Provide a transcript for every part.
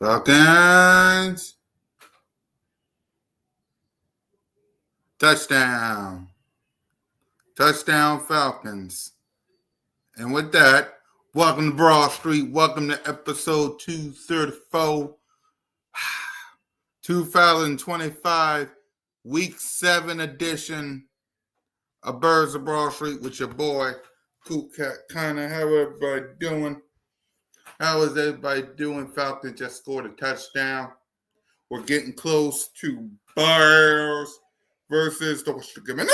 Falcons. Touchdown. Touchdown Falcons. And with that, welcome to Broad Street. Welcome to episode 234, 2025, week 7 edition of Birds of Broad Street with your boy, Cool Cat. How everybody doing? How is everybody doing? Falcons just scored a touchdown. We're getting close to Bears versus the Commanders.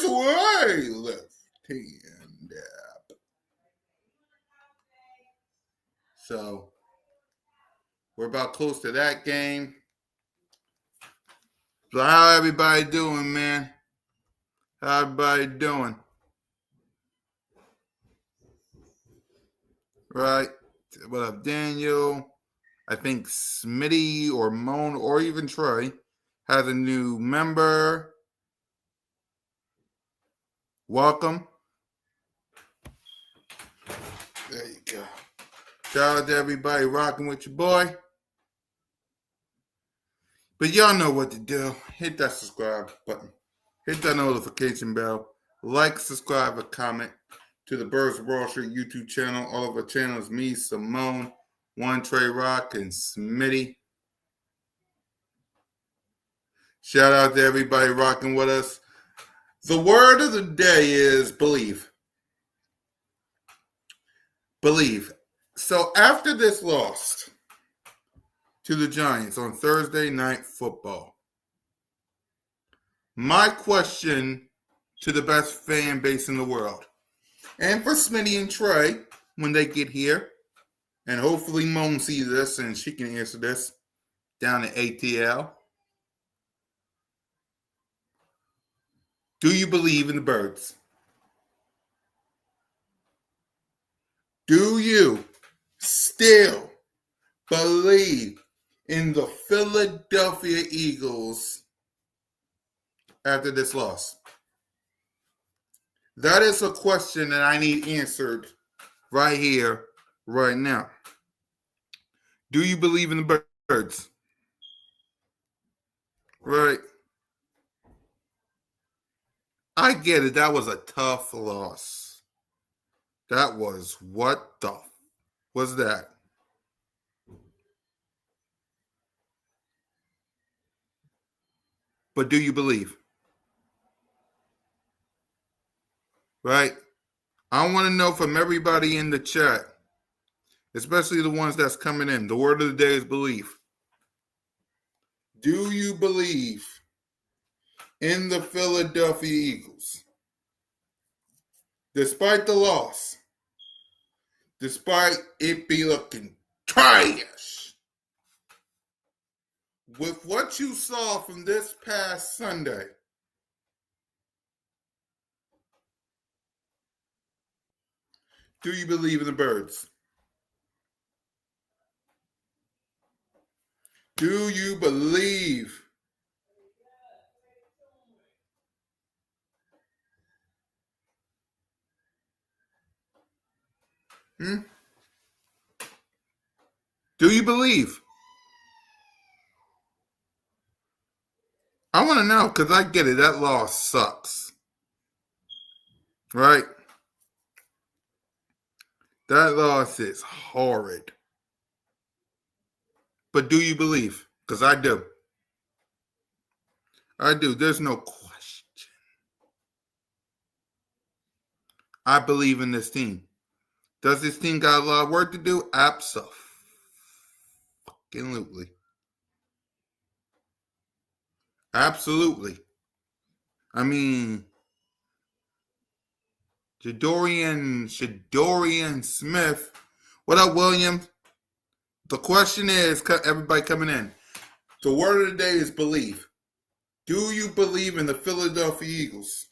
Way left hand up. So we're about close to that game. So how everybody doing, man? How everybody doing? Right. What up, Daniel? I think Smitty or Moan or even Trey has a new member. Welcome. There you go. Shout out to everybody rocking with your boy. But y'all know what to do. Hit that subscribe button. Hit that notification bell. Like, subscribe, or comment to the Birds of Broad Street YouTube channel. All of our channels, me, Simone, One Trey Rock, and Smitty. Shout out to everybody rocking with us. The word of the day is believe. Believe. So after this loss to the Giants on Thursday Night Football, my question to the best fan base in the world, and for Smitty and Trey when they get here, and hopefully Moan sees this and she can answer this down at ATL. Do you believe in the Birds? Do you still believe in the Philadelphia Eagles after this loss? That is a question that I need answered right here, right now. Do you believe in the Birds? Right. I get it. That was a tough loss. That was what the was that? But do you believe? Right? I want to know from everybody in the chat, especially the ones that's coming in. The word of the day is belief. Do you believe in the Philadelphia Eagles? Despite the loss, despite it be looking trash, with what you saw from this past Sunday, do you believe in the Birds? Do you believe? Do you believe? I want to know because I get it. That loss sucks. Right? That loss is horrid. But do you believe? Because I do. I do. There's no question. I believe in this team. Does this team got a lot of work to do? Absolutely. Absolutely. I mean, Jadorian Smith. What up, William? The question is, everybody coming in. The word of the day is believe. Do you believe in the Philadelphia Eagles?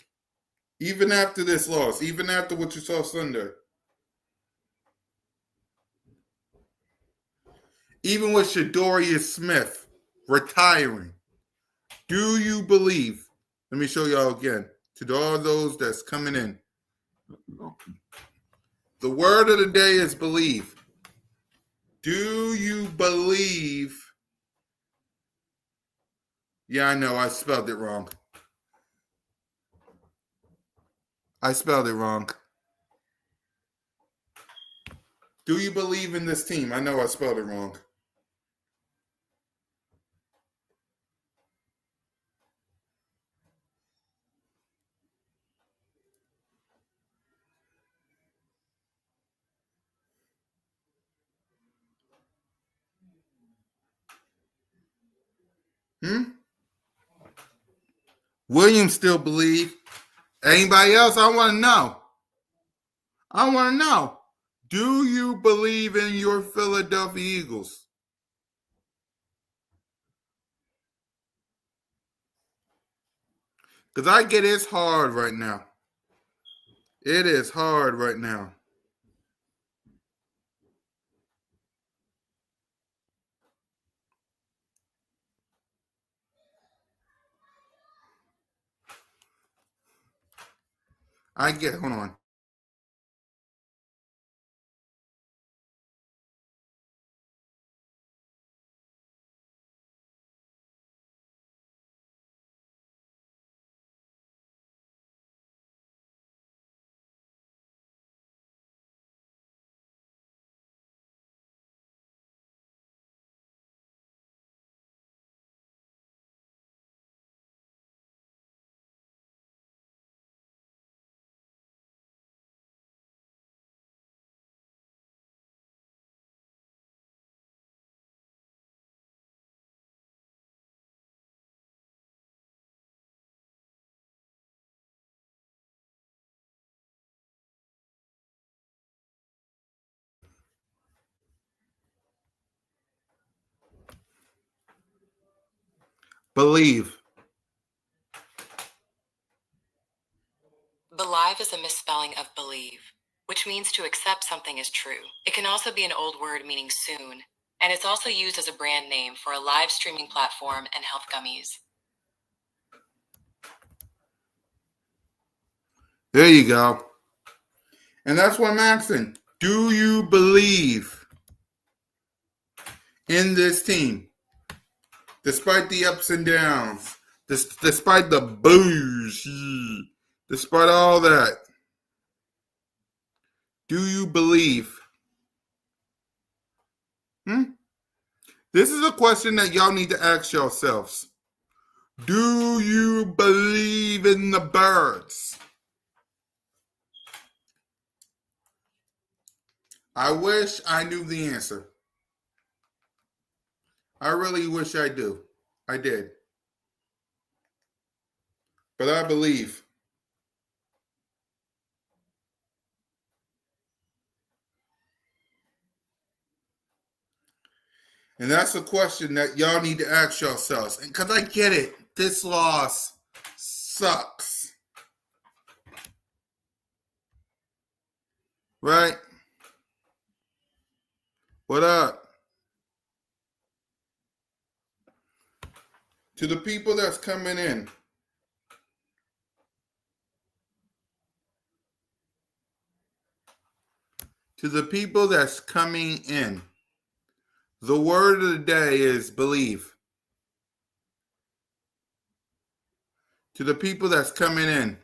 Even after this loss, even after what you saw Sunday. Even with Jadorian Smith retiring, do you believe? Let me show y'all again. To all those that's coming in. The word of the day is believe. Do you believe? Yeah, I know. I spelled it wrong. Do you believe in this team? I know I spelled it wrong. William still believe. Anybody else? I want to know. Do you believe in your Philadelphia Eagles? Because I get it's hard right now. It is hard right now. Hold on. Believe. Believe is a misspelling of believe, which means to accept something as true. It can also be an old word meaning soon, and it's also used as a brand name for a live streaming platform and health gummies. There you go. And that's what I'm asking. Do you believe in this team? Despite the ups and downs, despite the boos, despite all that, do you believe? This is a question that y'all need to ask yourselves. Do you believe in the birds? I wish I knew the answer. I really wish I do. I did. But I believe. And that's a question that y'all need to ask yourselves. And because I get it, this loss sucks. Right? What up? To the people that's coming in. To the people that's coming in. The word of the day is believe. To the people that's coming in.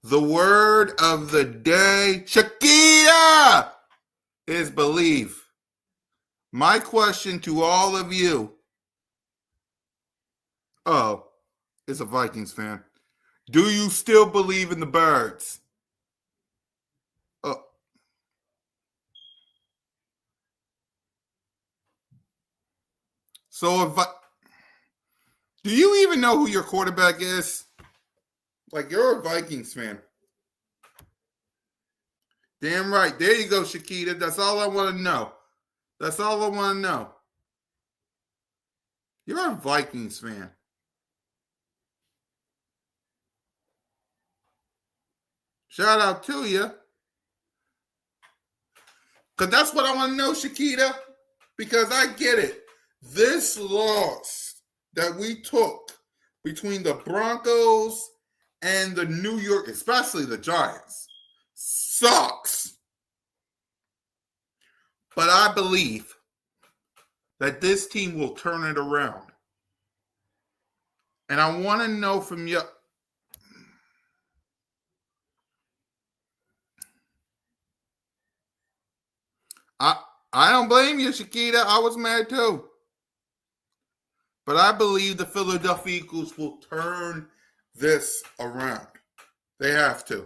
The word of the day, Shakira, is believe. My question to all of you. Oh, it's a Vikings fan. Do you still believe in the birds? So do you even know who your quarterback is? Like, you're a Vikings fan. Damn right. There you go, Shakita. That's all I want to know. That's all I want to know. You're a Vikings fan. Shout out to you. Because that's what I want to know, Shakita. Because I get it. This loss that we took between the Broncos and the New York, especially the Giants, sucks. But I believe that this team will turn it around. And I want to know from you. I don't blame you, Shakita. I was mad too. But I believe the Philadelphia Eagles will turn this around. They have to.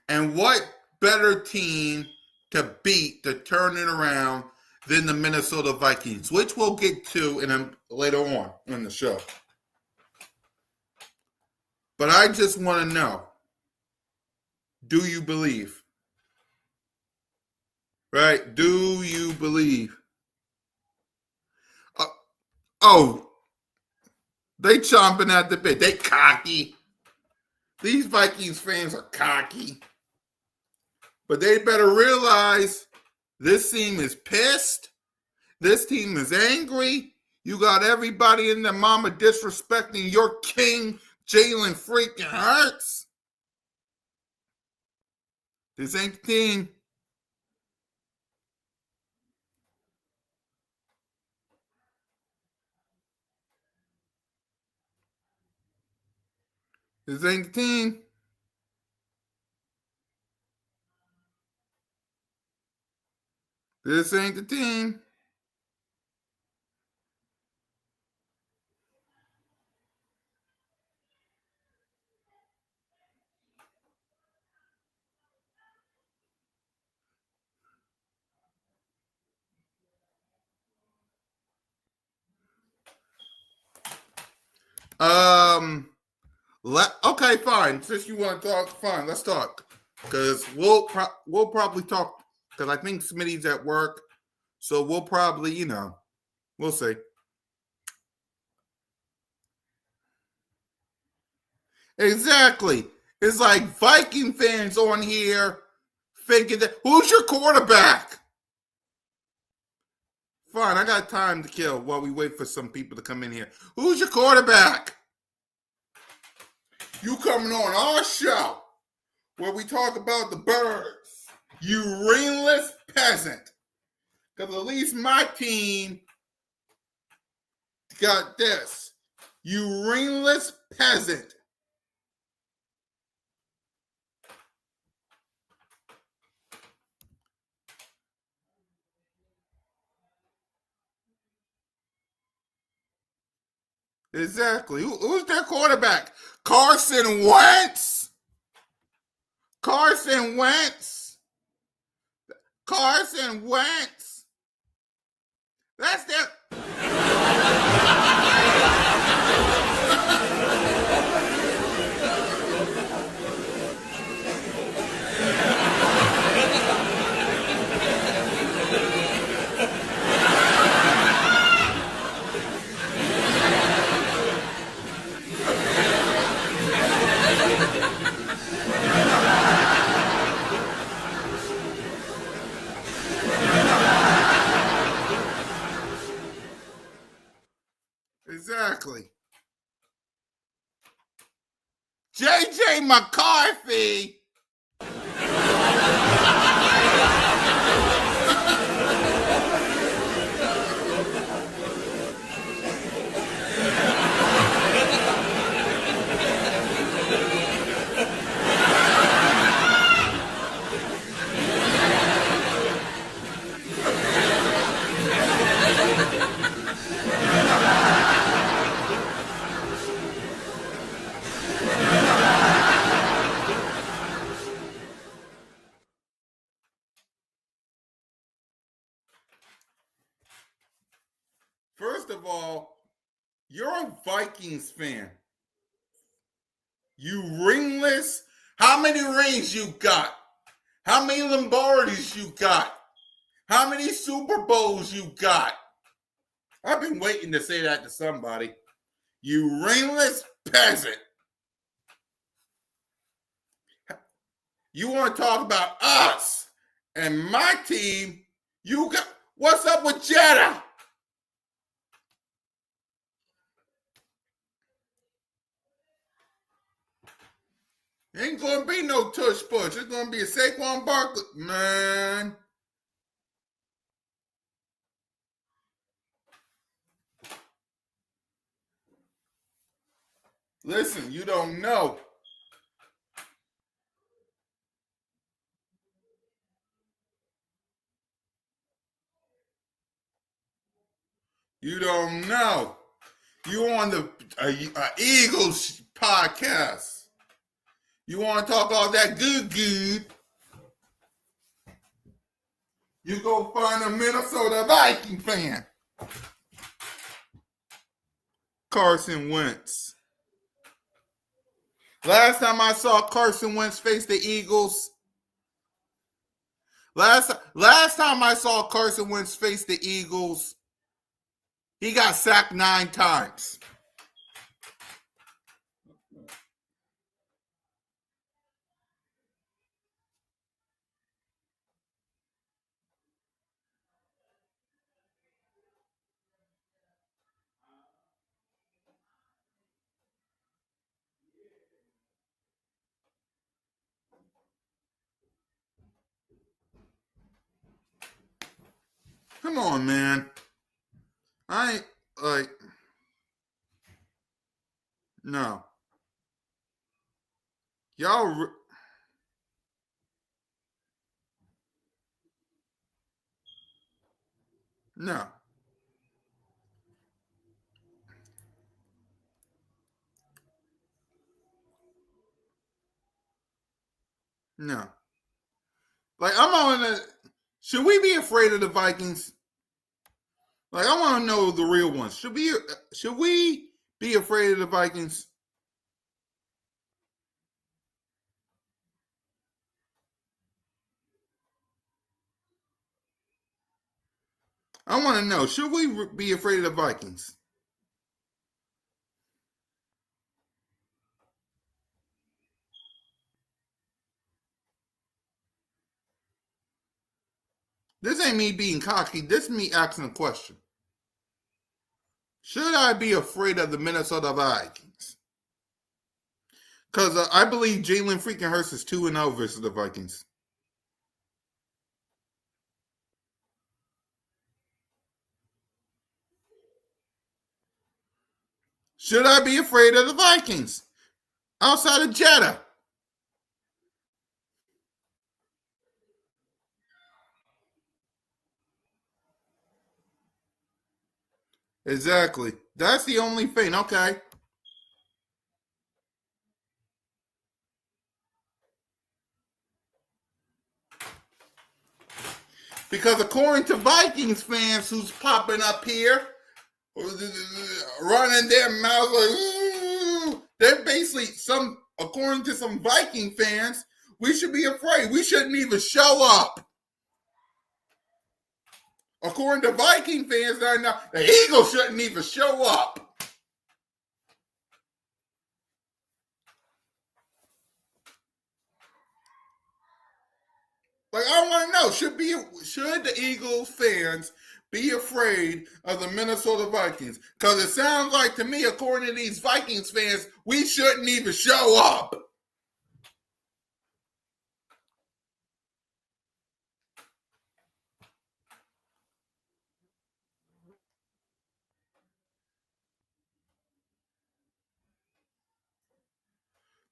And what better team to beat to turn it around than the Minnesota Vikings, which we'll get to later on in the show. But I just want to know, do you believe? Right? Do you believe? They chomping at the bit. They cocky. These Vikings fans are cocky. But they better realize this team is pissed. This team is angry. You got everybody in their mama disrespecting your king, Jalen freaking Hurts. This ain't the team. This ain't the team. This ain't the team. Okay, fine. Since you want to talk, fine. Let's talk. Because we'll probably talk. Because I think Smitty's at work, so we'll probably, we'll see. Exactly. It's like Viking fans on here thinking that who's your quarterback? Fine, I got time to kill while we wait for some people to come in here. Who's your quarterback? You coming on our show where we talk about the birds, you ringless peasant. Because at least my team got this. You ringless peasant. Exactly. Who's their quarterback? Carson Wentz? Carson Wentz? Carson Wentz? That's their... Exactly. J.J. McCarthy. of all, you're a Vikings fan. You ringless. How many rings you got? How many Lombardis you got? How many Super Bowls you got? I've been waiting to say that to somebody. You ringless peasant. You want to talk about us and my team? You got what's up with Jetta? Ain't gonna be no tush push. It's gonna be a Saquon Barkley, man. Listen, you don't know. You don't know. You on the Eagles podcast. You want to talk all that good. You go find a Minnesota Viking fan. Carson Wentz. Last time I saw Carson Wentz face the Eagles. Last time I saw Carson Wentz face the Eagles, he got sacked 9 times. Come on, man. I ain't like no. Y'all no. No. Like I'm on the should we be afraid of the Vikings? Like I want to know the real ones. Should we be afraid of the Vikings? I want to know. Should we be afraid of the Vikings? This ain't me being cocky. This is me asking a question. Should I be afraid of the Minnesota Vikings? Because I believe Jalen freaking Hurts is 2-0 versus the Vikings. Should I be afraid of the Vikings? Outside of Jetta. Exactly. That's the only thing. Okay. Because according to Vikings fans who's popping up here, running their mouth like, they're basically according to some Viking fans, we should be afraid. We shouldn't even show up. According to Viking fans, the Eagles shouldn't even show up. Like I want to know, should the Eagles fans be afraid of the Minnesota Vikings? Because it sounds like to me, according to these Vikings fans, we shouldn't even show up.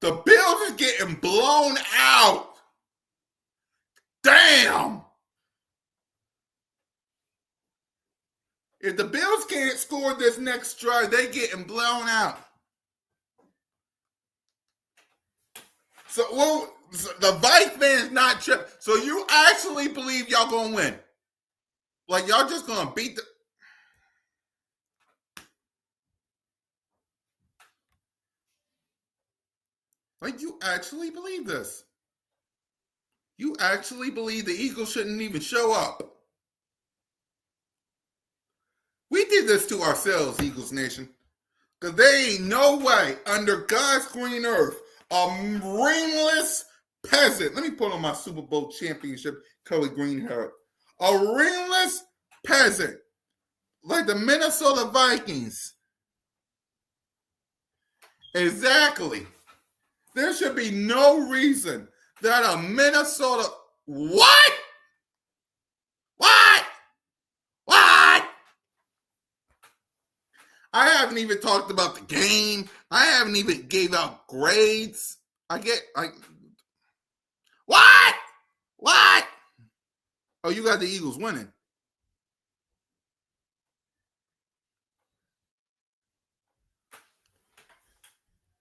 The Bills are getting blown out. Damn. If the Bills can't score this next drive, they getting blown out. So, the Vikings fans not tripping. So you actually believe y'all gonna win? Like y'all just gonna beat the? Like, you actually believe this? You actually believe the Eagles shouldn't even show up? We did this to ourselves, Eagles Nation. Because there ain't no way under God's green earth a ringless peasant. Let me put on my Super Bowl championship color green hat. A ringless peasant like the Minnesota Vikings. Exactly. There should be no reason that a Minnesota. What? What? What? I haven't even talked about the game. I haven't even gave out grades. What? What? Oh, you got the Eagles winning.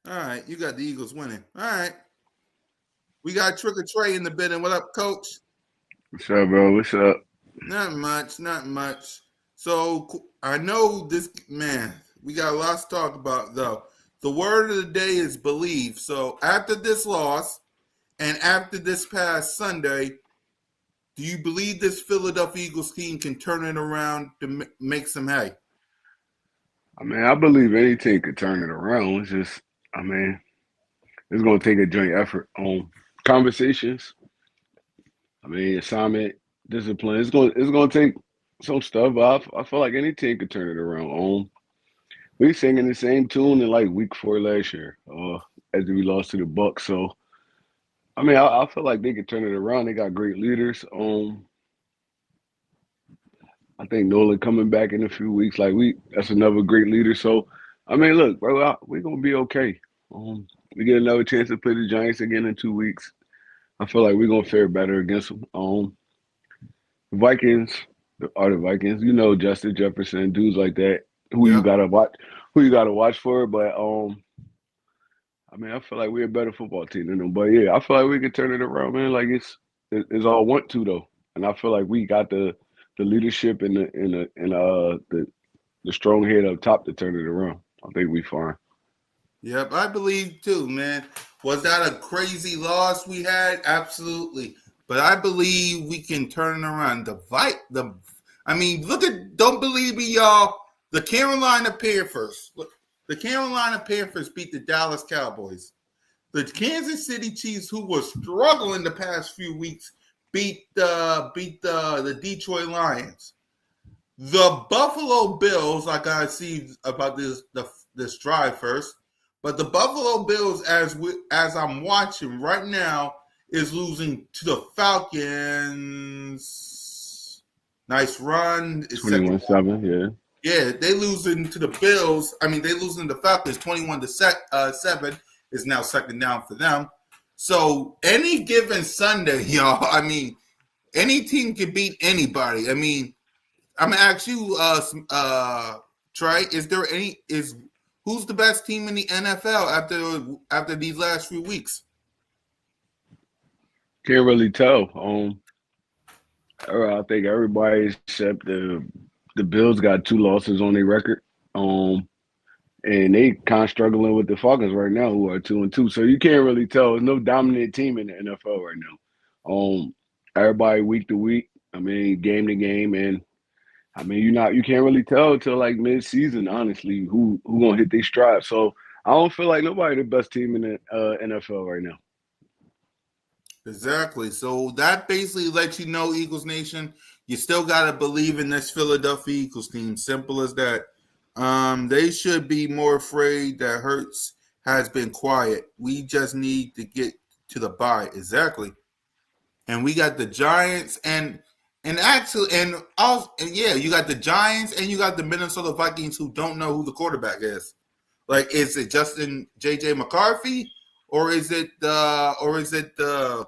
All right, you got the Eagles winning. All right. We got Trick or Trey in the building. What up, Coach? What's up, bro? What's up? Not much, not much. So I know this, man, we got a lot to talk about, though. The word of the day is believe. So after this loss and after this past Sunday, do you believe this Philadelphia Eagles team can turn it around to make some hay? I mean, I believe any team could turn it around. It's just, I mean, it's going to take a joint effort on conversations. I mean, assignment, discipline. It's going to take some stuff, but I feel like any team could turn it around. We singing the same tune in like week 4 last year, as we lost to the Bucks. So, I mean, I feel like they could turn it around. They got great leaders. I think Nolan coming back in a few weeks, that's another great leader. So, I mean, look, bro, we're gonna be okay. We get another chance to play the Giants again in 2 weeks. I feel like we're gonna fare better against them. The Vikings are the Vikings. You know, Justin Jefferson, dudes like that, Yep. who you gotta watch for. But I mean, I feel like we're a better football team than them. But yeah, I feel like we can turn it around, man. Like it's all want to though, and I feel like we got the leadership and the strong head up top to turn it around. I think we fine. Yep, I believe too, man. Was that a crazy loss we had? Absolutely. But I believe we can turn it around. I mean, look at, don't believe me, y'all. The Carolina Panthers. Look, the Carolina Panthers beat the Dallas Cowboys. The Kansas City Chiefs, who were struggling the past few weeks, beat the Detroit Lions. The Buffalo Bills, I gotta see about this drive first. But the Buffalo Bills, as I'm watching right now, is losing to the Falcons. Nice run. It's 21-7, yeah. Yeah, they losing to the Bills. I mean, they losing to the Falcons 21-7 is now second down for them. So any given Sunday, y'all, I mean, any team can beat anybody. I mean, I'm gonna ask you, Trey, who's the best team in the NFL after these last few weeks? Can't really tell. I think everybody except the Bills got 2 losses on their record. And they kind of struggling with the Falcons right now, who are 2-2. So you can't really tell. There's no dominant team in the NFL right now. Everybody week to week. I mean, game to game, and I mean, you can't really tell until like mid-season, honestly, who gonna hit their stride. So I don't feel like nobody the best team in the NFL right now. Exactly. So that basically lets you know, Eagles Nation, you still gotta believe in this Philadelphia Eagles team. Simple as that. They should be more afraid that Hurts has been quiet. We just need to get to the bye. Exactly. And we got the Giants and yeah, you got the Giants and you got the Minnesota Vikings who don't know who the quarterback is. Like, is it Justin JJ McCarthy or is it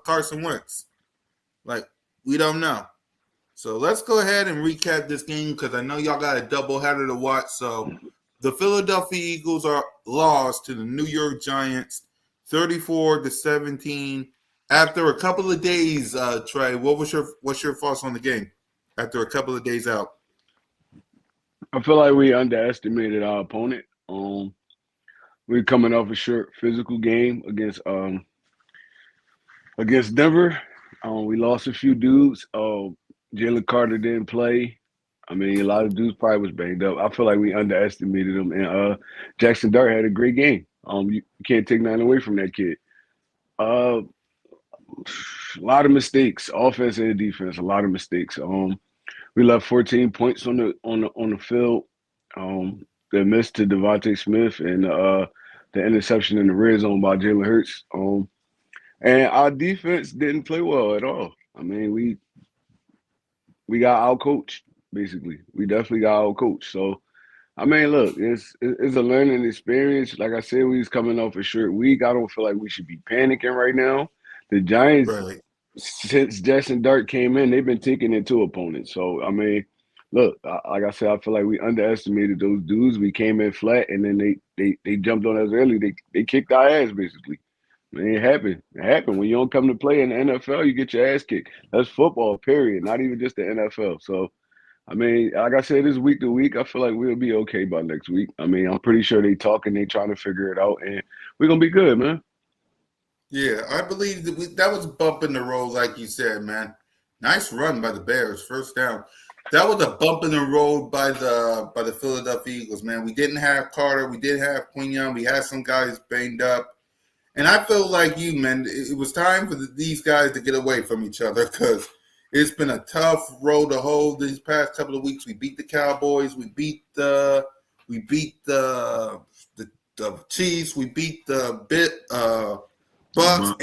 Carson Wentz? Like, we don't know. So let's go ahead and recap this game because I know y'all got a doubleheader to watch. So the Philadelphia Eagles are lost to the New York Giants, 34-17. After a couple of days, Trey, what's your thoughts on the game after a couple of days out? I feel like we underestimated our opponent. we're coming off a short physical game against Denver. We lost a few dudes. Jalen Carter didn't play. I mean, a lot of dudes probably was banged up. I feel like we underestimated him. And Jackson Dart had a great game. You can't take nothing away from that kid. Uh, a lot of mistakes, offense and defense. A lot of mistakes. We left 14 points on the field. The miss to Devontae Smith and the interception in the red zone by Jalen Hurts. And our defense didn't play well at all. I mean, we got outcoached, basically. We definitely got outcoached. So, I mean, look, it's a learning experience. Like I said, we was coming off a short week. I don't feel like we should be panicking right now. The Giants, Right. since Jackson Dart came in, they've been taking it to opponents. So, I mean, look, like I said, I feel like we underestimated those dudes. We came in flat, and then they jumped on us early. They kicked our ass, basically. Man, it happened. It happened. When you don't come to play in the NFL, you get your ass kicked. That's football, period. Not even just the NFL. So, I mean, like I said, it's week to week. I feel like we'll be okay by next week. I mean, I'm pretty sure they talking, they trying to figure it out, and we're gonna be good, man. Yeah, I believe that was a bump in the road, like you said, man. Nice run by the Bears, first down. That was a bump in the road by the Philadelphia Eagles, man. We didn't have Carter, we did have Quinion, we had some guys banged up, and I feel like you, man. It was time for these guys to get away from each other because it's been a tough road to hold these past couple of weeks. We beat the Cowboys, we beat the Chiefs, we beat the Bucks,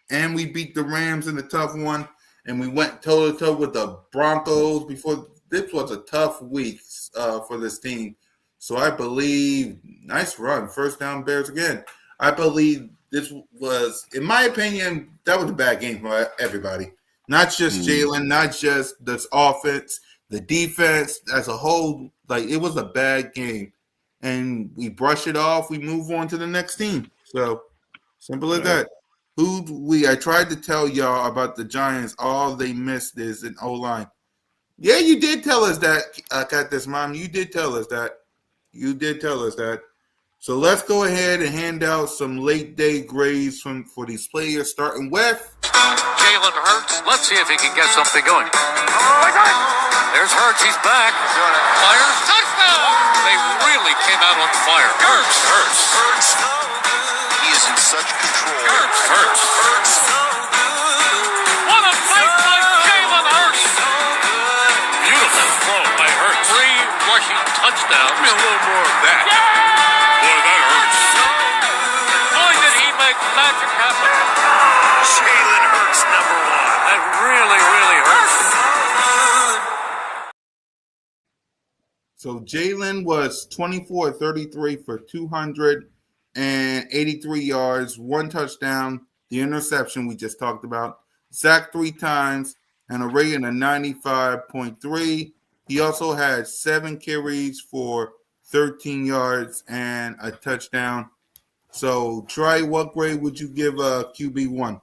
and we beat the Rams in the tough one, and we went toe to toe with the Broncos before. This was a tough week for this team, so I believe nice run, first down Bears again. I believe this was, in my opinion, that was a bad game for everybody, not just Jalen, not just this offense, the defense as a whole. Like it was a bad game, and we brush it off. We move on to the next team. So. Simple as that. I tried to tell y'all about the Giants. All they missed is an O-line. Yeah, you did tell us that, Cat This Mom. You did tell us that. You did tell us that. So let's go ahead and hand out some late day grades for these players, starting with Jalen Hurts. Let's see if he can get something going. There's Hurts. He's back. Fires. Touchdown. They really came out on fire. Hurts. He is in such control. Hurts. What a play by Jalen Hurts. Beautiful throw by Hurts. 3 rushing touchdowns. Give me a little more of that. Boy, that hurts. Boy, did he make magic happen. Jalen Hurts, number 1. That really, really hurts. So Jalen was 24-33 for 283 yards, 1 touchdown, the interception we just talked about, sacked 3 times, and a rating of 95.3. He also had 7 carries for 13 yards and a touchdown. So, Trey, what grade would you give QB1?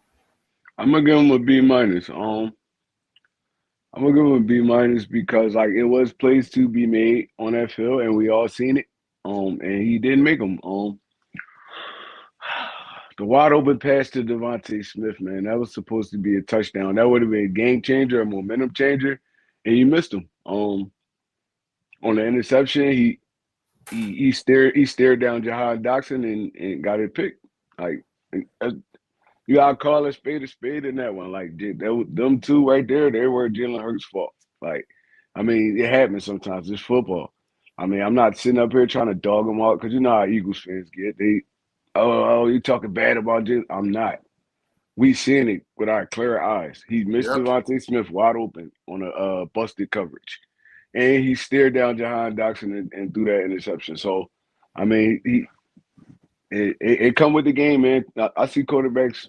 I'm gonna give him a B minus. I'm gonna give him a B minus because like it was plays to be made on that field, and we all seen it. And he didn't make them. The wide open pass to Devontae Smith, man, that was supposed to be a touchdown. That would have been a game changer, a momentum changer, and he missed him. On the interception, he stared down Jahan Doxson and got it picked. Like you gotta call a spade in that one. Like them two right there, they were Jalen Hurts' fault. Like, I mean, it happens sometimes. It's football. I mean, I'm not sitting up here trying to dog them out because you know how Eagles fans get. You talking bad about Jalen? I'm not. We seeing it with our clear eyes. He missed Devontae Smith wide open on a busted coverage, and he stared down Jahan Doxson and threw that interception. So, I mean, it come with the game, man. I see quarterbacks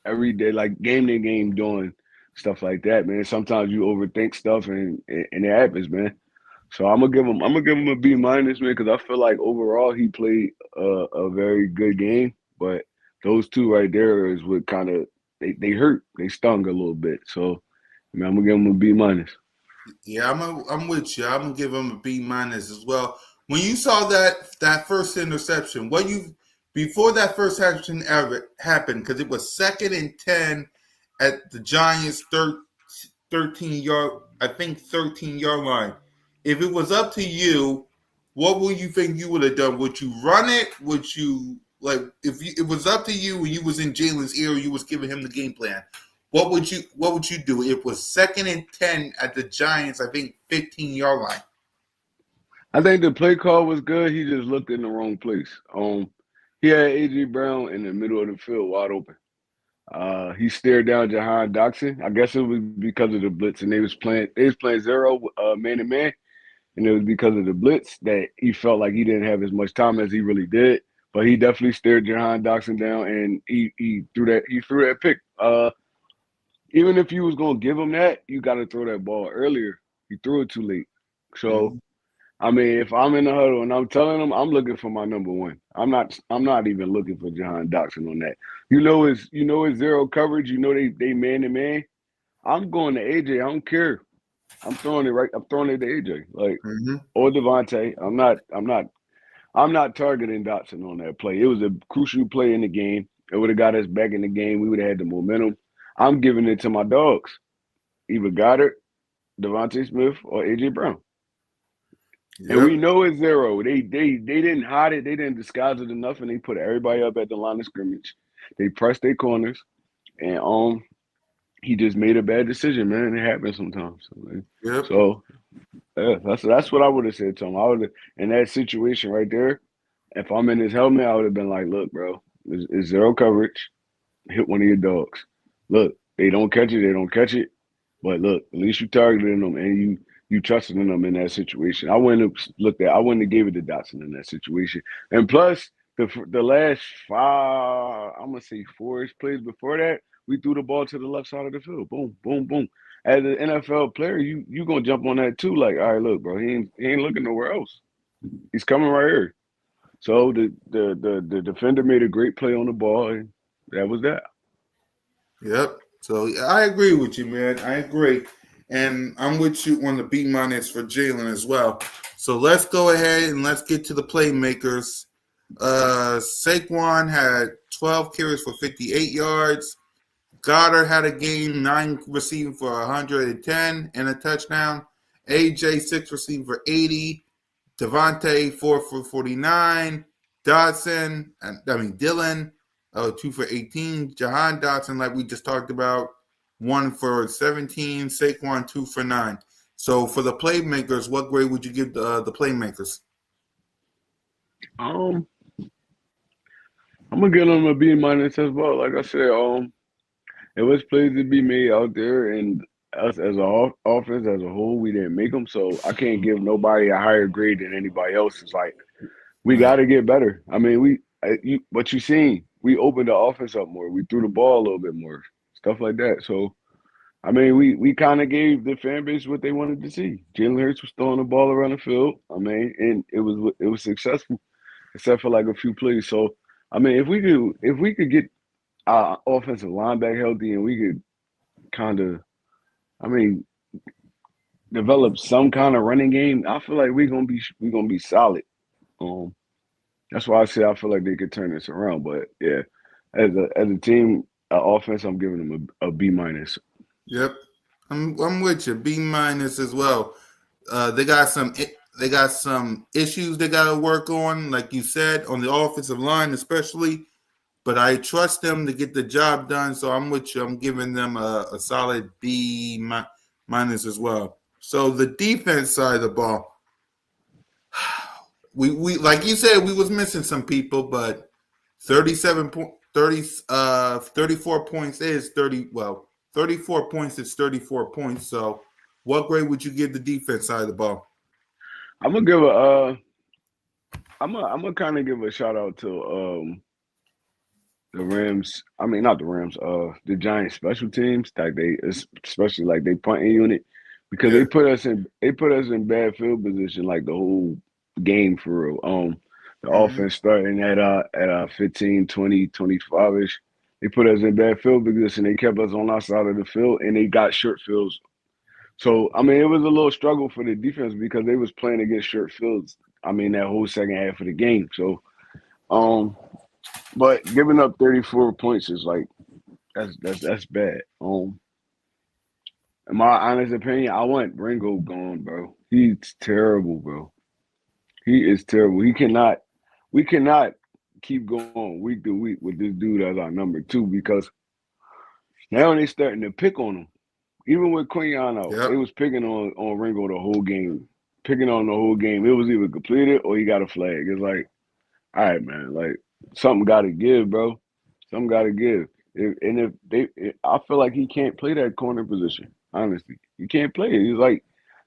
every day, like game to game, doing stuff like that, man. Sometimes you overthink stuff, and it happens, man. So I'm gonna give him a B minus, man, because I feel like overall he played a very good game, but those two right there is what kind of they hurt, they stung a little bit. So, I mean, I'm gonna give him a B minus. Yeah, I'm with you. I'm gonna give him a B minus as well. when you saw that first interception, what you before that first action ever happened, because it was 2nd and 10 at the Giants' 13-yard, I think 13-yard line. If it was up to you, what would you think you would have done? Would you run it? Would you like it was up to you and you was in Jalen's ear, you was giving him the game plan? What would you do? It was 2nd and 10 at the Giants, I think 15-yard line. I think the play call was good. He just looked in the wrong place. He had AJ Brown in the middle of the field wide open. He stared down Jahan Dotson. I guess it was because of the blitz, and they was playing zero man to man, and it was because of the blitz that he felt like he didn't have as much time as he really did. But he definitely stared Jahan Dotson down, and he threw that pick. Even if you was gonna give him that, you got to throw that ball earlier. He threw it too late. So I mean, if I'm in the huddle and I'm telling them, I'm looking for my number one. I'm not even looking for Jahan Dotson on that. It's zero coverage. They man to man. I'm going to AJ. I don't care. I'm throwing it to AJ. Like or Devontae. I'm not targeting Dotson on that play. It was a crucial play in the game. It would have got us back in the game. We would have had the momentum. I'm giving it to my dogs. Either Goddard, Devontae Smith, or AJ Brown. Yep. And we know it's zero. They didn't hide it. They didn't disguise it enough, and they put everybody up at the line of scrimmage. They pressed their corners, and he just made a bad decision, man. It happens sometimes. Yep. So yeah, that's what I would have said to him. I would have in that situation right there. If I'm in his helmet, I would have been like, "Look, bro, it's zero coverage. Hit one of your dogs. Look, they don't catch it. They don't catch it. But look, at least you targeted them, and you trusted in them in that situation. I wouldn't have gave it to Dotson in that situation. And plus, the last I'm gonna say 4-ish plays before that, we threw the ball to the left side of the field. Boom, boom, boom. As an NFL player, you gonna jump on that too. Like, all right, look, bro, he ain't looking nowhere else. He's coming right here. So the defender made a great play on the ball, and that was that. Yep. So I agree with you, man. I agree. And I'm with you on the B- for Jalen as well. So let's go ahead and let's get to the playmakers. Saquon had 12 carries for 58 yards. Goddard had a game, 9 receiving for 110 and a touchdown. AJ 6 receiving for 80. Devontae 4 for 49. Dylan 2 for 18. Jahan Dotson, like we just talked about, 1 for 17. Saquon 2 for 9. So for the playmakers, what grade would you give the playmakers? I'm gonna give them a B- as well. Like I said, it was plays to be made out there, and us as an offense as a whole, we didn't make them. So I can't give nobody a higher grade than anybody else. It's like we got to get better. I mean, what you seen? We opened the offense up more. We threw the ball a little bit more, stuff like that. So I mean, we kind of gave the fan base what they wanted to see. Jalen Hurts was throwing the ball around the field. I mean, and it was successful, except for like a few plays. So I mean, if we could get our offensive line back healthy, and we could kind of, I mean, develop some kind of running game, I feel like we're gonna be solid. That's why I say I feel like they could turn this around. But yeah, as a team, offense, I'm giving them a B-. Yep, I'm with you. B- as well. They got some issues they got to work on, like you said, on the offensive line especially. But I trust them to get the job done. So I'm with you. I'm giving them a solid B- as well. So the defense side of the ball, we like you said, we was missing some people, but 34 points is 34 points is 34 points. So what grade would you give the defense side of the ball? I'm gonna kind of give a shout out to the Rams. I mean, not the Rams. The Giants special teams, like especially like they punting unit, because Yeah. they put us in bad field position like the whole game for real. The offense starting at 15, 20, 25-ish. They put us in bad field position. They kept us on our side of the field, and they got short fields. So I mean, it was a little struggle for the defense because they was playing against short fields that whole second half of the game. So, but giving up 34 points is like that's bad. In my honest opinion, I want Ringo gone, bro. He's terrible, bro. He is terrible. We cannot keep going week to week with this dude as our number two because now they starting to pick on him. Even with Quinion out, Yep. they was picking on Ringo the whole game. Picking on the whole game. It was either completed or he got a flag. It's like, all right, man, like something got to give, bro. Something got to give. I feel like he can't play that corner position. Honestly, he can't play it. He's like,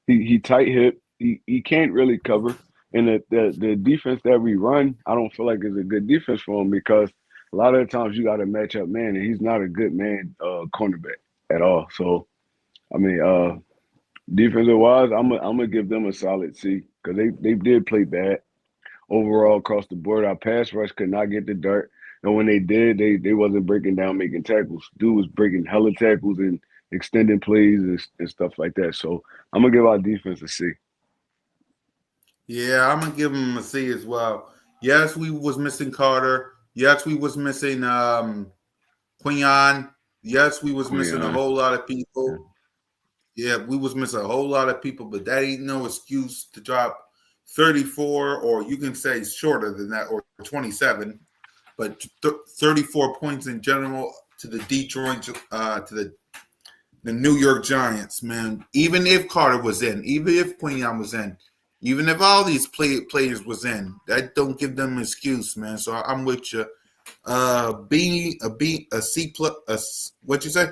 he tight hip. He can't really cover. And the defense that we run, I don't feel like is a good defense for him because a lot of the times you got to match up man, and he's not a good man cornerback at all. So I mean, defensive wise, I'm gonna give them a solid C because they did play bad overall across the board. Our pass rush could not get the dirt, and when they did, they wasn't breaking down making tackles. Dude was breaking hella tackles and extending plays and stuff like that. So I'm gonna give our defense a C. Yeah, I'm gonna give him a C as well. Yes, we was missing Carter. Yes, we was missing Quinion. Yes, we was missing a Quinion. whole lot of people. Yeah, we was missing a whole lot of people, but that ain't no excuse to drop 34, or you can say shorter than that, or 27. But 34 points in general to the Detroit, to the New York Giants, man. Even if Carter was in, even if Quinion was in, even if all these players was in, that don't give them an excuse, man. So I'm with you. A C plus. What you say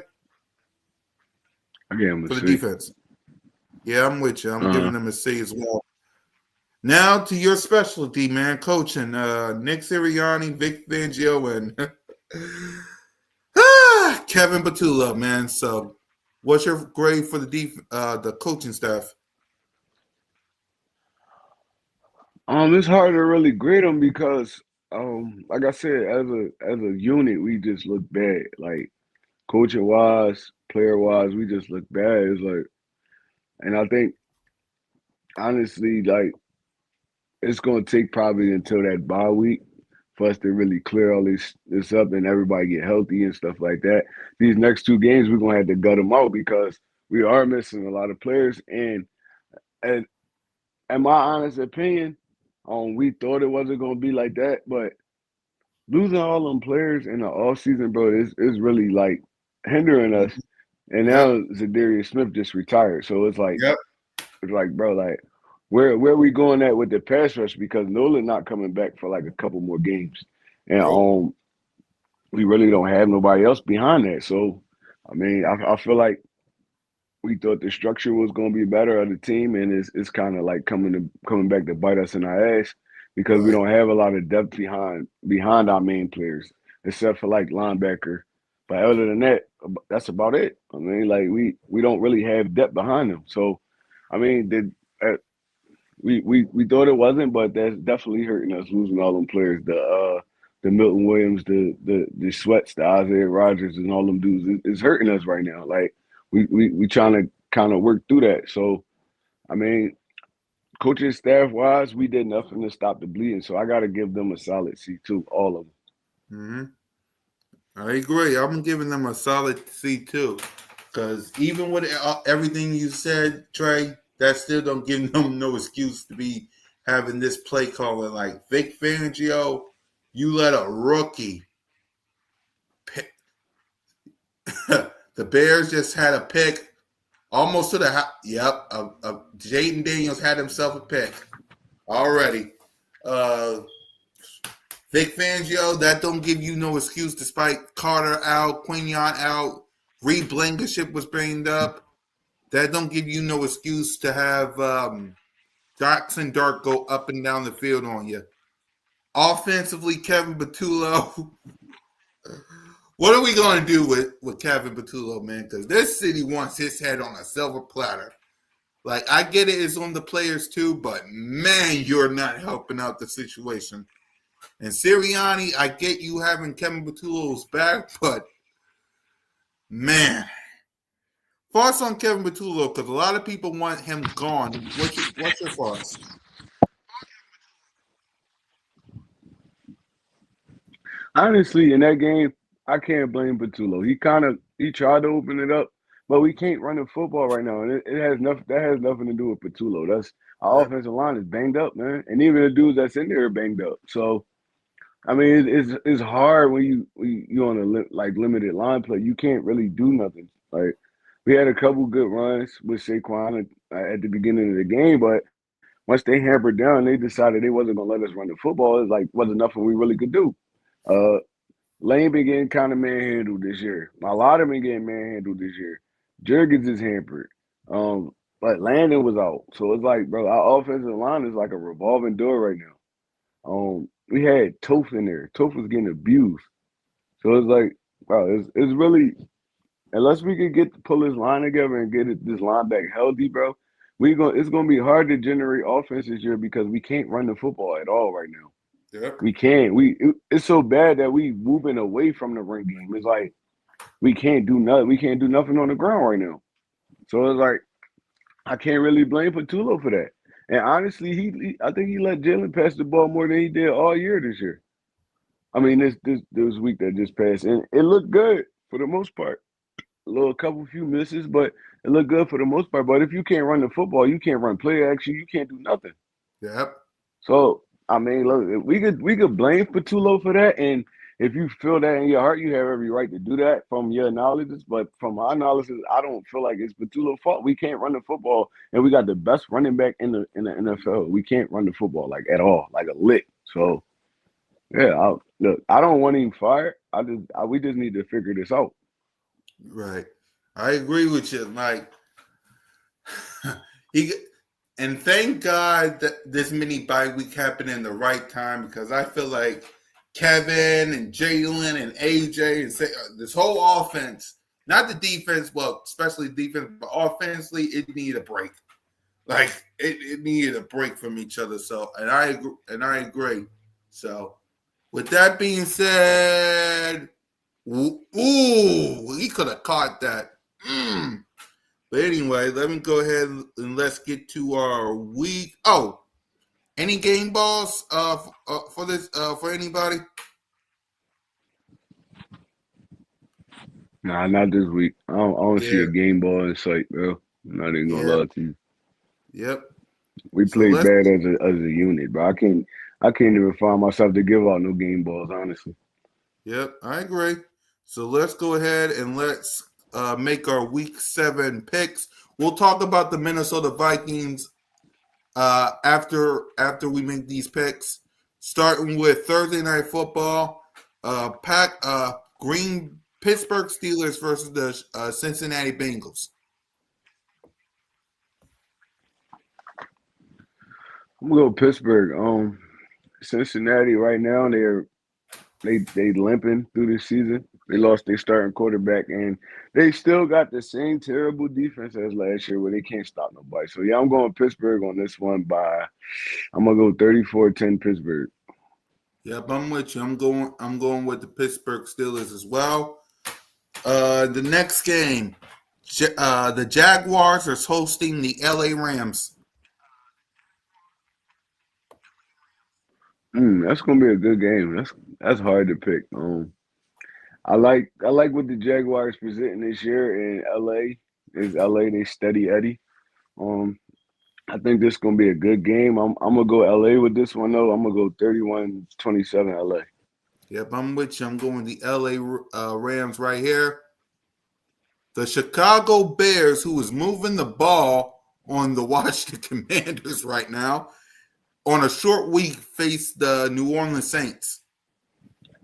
I gave him a for the C. defense? Yeah, I'm with you. I'm Uh-huh. giving them a C as well. Now to your specialty, man, coaching. Nick Sirianni, Vic Fangio, and Kevin Patullo, man. So, what's your grade for the coaching staff? It's hard to really grade them because, like I said, as a unit, we just look bad. Like coaching wise, player wise, we just look bad. It's like, and I think honestly, like it's gonna take probably until that bye week for us to really clear all this up and everybody get healthy and stuff like that. These next two games, we're gonna have to gut them out because we are missing a lot of players. And in my honest opinion, we thought it wasn't gonna be like that, but losing all them players in the off season, bro, is really like hindering us. And Yep, now Zadarius Smith just retired, so yep, it's like, bro, like where are we going at with the pass rush because Nolan not coming back for like a couple more games, and nope. we really don't have nobody else behind that. So I mean, I feel like we thought the structure was going to be better of the team, and it's kind of like coming back to bite us in our ass because we Right. don't have a lot of depth behind our main players, except for like linebacker. But other than that, that's about it. I mean, like we don't really have depth behind them. So, I mean, we thought it wasn't, but that's definitely hurting us losing all them players. The Milton Williams, the Sweats, the Isaiah Rogers, and all them dudes. It's hurting us right now. Like we trying to kind of work through that. So I mean, coaching staff wise, we did nothing to stop the bleeding. So I got to give them a solid C too, all of them. Hmm. I agree. I'm giving them a solid C too, because even with everything you said, Trey, that still don't give them no excuse to be having this play calling like Vic Fangio. You let a rookie pick. The Bears just had a pick almost to the house. Yep, Jaden Daniels had himself a pick already. Uh, Vic Fangio, that don't give you no excuse despite Carter out, Quinion out, Reed Blankenship was banged up. That don't give you no excuse to have Jackson Dart go up and down the field on you. Offensively, Kevin Patullo. What are we going to do with Kevin Patullo, man? Because this city wants his head on a silver platter. Like, I get it, it's on the players too, but man, you're not helping out the situation. And Sirianni, I get you having Kevin Patullo's back, but man, thoughts on Kevin Patullo? Because a lot of people want him gone. What's your thoughts? Honestly, in that game, I can't blame Patulo. He tried to open it up, but we can't run the football right now, and it has nothing. That has nothing to do with Patulo. That's our Yep. offensive line is banged up, man, and even the dudes that's in there are banged up. So I mean, it's hard when you on a like limited line play. You can't really do nothing. Like we had a couple good runs with Saquon at the beginning of the game, but once they hampered down, they decided they wasn't gonna let us run the football. It's like wasn't nothing we really could do. Uh, Lane been getting kind of manhandled this year. A lot of been getting manhandled this year. Jurgens is hampered. Um, but Landon was out, so it's like, bro, our offensive line is like a revolving door right now. We had Toph in there. Toph was getting abused. So it's like, bro, it's really unless we could pull this line together and get this line back healthy, bro. It's gonna be hard to generate offense this year because we can't run the football at all right now. Yep. We can't. It's so bad that we moving away from the run game. It's like we can't do nothing. We can't do nothing on the ground right now. So it's like I can't really blame Patulo for that. And honestly, I think he let Jalen pass the ball more than he did all year this year. I mean, this week that just passed, and it looked good for the most part. Couple few misses, but it looked good for the most part. But if you can't run the football, you can't run play action, you can't do nothing. Yep. So I mean, look, we could blame Patulo for that, and if you feel that in your heart, you have every right to do that from your analysis. But from my analysis, I don't feel like it's Patulo's fault. We can't run the football, and we got the best running back in the NFL. We can't run the football like at all, like a lick. So yeah, look, I don't want him fired. We just need to figure this out. Right. I agree with you. Like he and thank God that this mini bye week happened in the right time because I feel like Kevin and Jalen and AJ and this whole offense, not the defense, well, especially defense, but offensively, it needed a break. Like it needed a break from each other. So, and I agree. So, with that being said, ooh, he could have caught that. But anyway, let me go ahead and let's get to our week. Oh, any game balls for this for anybody? Nah, not this week. I don't see Yeah, a game ball in sight, bro. I'm not even gonna yeah, lie to you. yep. We So played let's bad as a unit, bro. I can't even find myself to give out no game balls, honestly. Yep, I agree. So let's go ahead and let's make our week 7 picks. We'll talk about the Minnesota Vikings after we make these picks. Starting with Thursday night football, pack Green Pittsburgh Steelers versus the Cincinnati Bengals. I'm gonna go Pittsburgh. Cincinnati right now they limping through the season. They lost their starting quarterback, and they still got the same terrible defense as last year where they can't stop nobody. So yeah, I'm going Pittsburgh on this one I'm gonna go 34-10 Pittsburgh. Yep, I'm with you. I'm going with the Pittsburgh Steelers as well. The next game, the Jaguars are hosting the LA Rams. That's gonna be a good game. That's hard to pick. I like what the Jaguars presenting this year in LA. Is LA they steady Eddie? Um, I think this is gonna be a good game. I'm gonna go LA with this one though. I'm gonna go 31-27 LA. Yep, I'm with you. I'm going the LA Rams right here. The Chicago Bears, who is moving the ball on the Washington Commanders right now, on a short week, face the New Orleans Saints.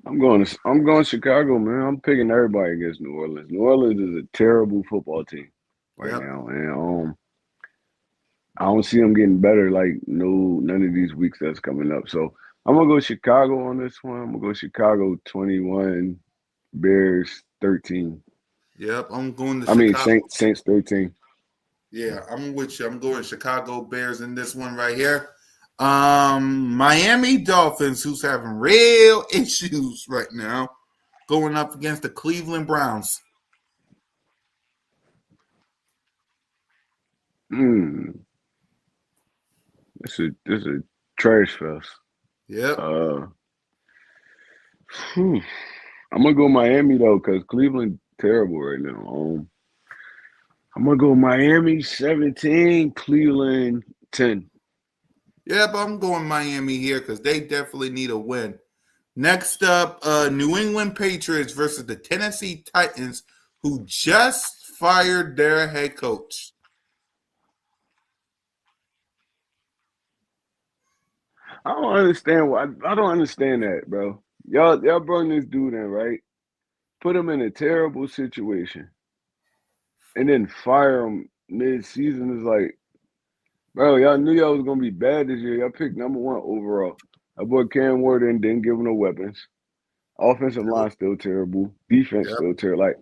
I'm going Chicago, man. I'm picking everybody against New Orleans. New Orleans is a terrible football team right Yep. now, and I don't see them getting better like none of these weeks that's coming up. So I'm gonna go Chicago on this one. I'm gonna go Chicago 21, Bears 13. Yep. I'm going to I mean Chicago. Saints 13. Yeah, I'm with you. I'm going Chicago Bears in this one right here. Miami Dolphins, who's having real issues right now, going up against the Cleveland Browns. Mm, this is a trash fest. Yep. Uh, I'm gonna go Miami though, because Cleveland terrible right now. I'm gonna go Miami 17, Cleveland 10. Yeah, but I'm going Miami here because they definitely need a win. Next up, New England Patriots versus the Tennessee Titans, who just fired their head coach. I don't understand why. I don't understand that, bro. Y'all brought this dude in, right? Put him in a terrible situation, and then fire him mid-season. Is like, bro, y'all knew y'all was gonna be bad this year. Y'all picked number one overall. That boy Cam Warden didn't give him no weapons. Offensive line still terrible. Defense Yep. still terrible. Like,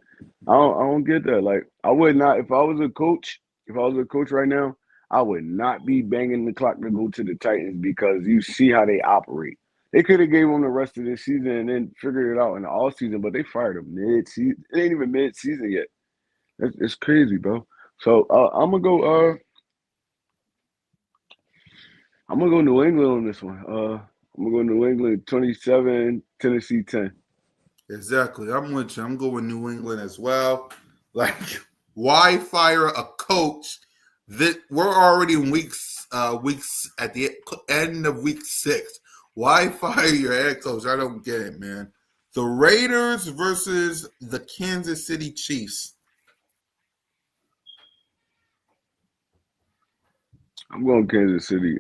I don't get that. Like, I would not if I was a coach. If I was a coach right now, I would not be banging the clock to go to the Titans because you see how they operate. They could have gave him the rest of this season and then figured it out in the off season, but they fired him mid-season. It ain't even mid-season yet. It's crazy, bro. So I'm gonna go New England on this one. I'm gonna go New England 27, Tennessee 10. Exactly. I'm with you. I'm going New England as well. Like, why fire a coach that we're already in weeks at the end of week 6? Why fire your head coach? I don't get it, man. The Raiders versus the Kansas City Chiefs. I'm going Kansas City.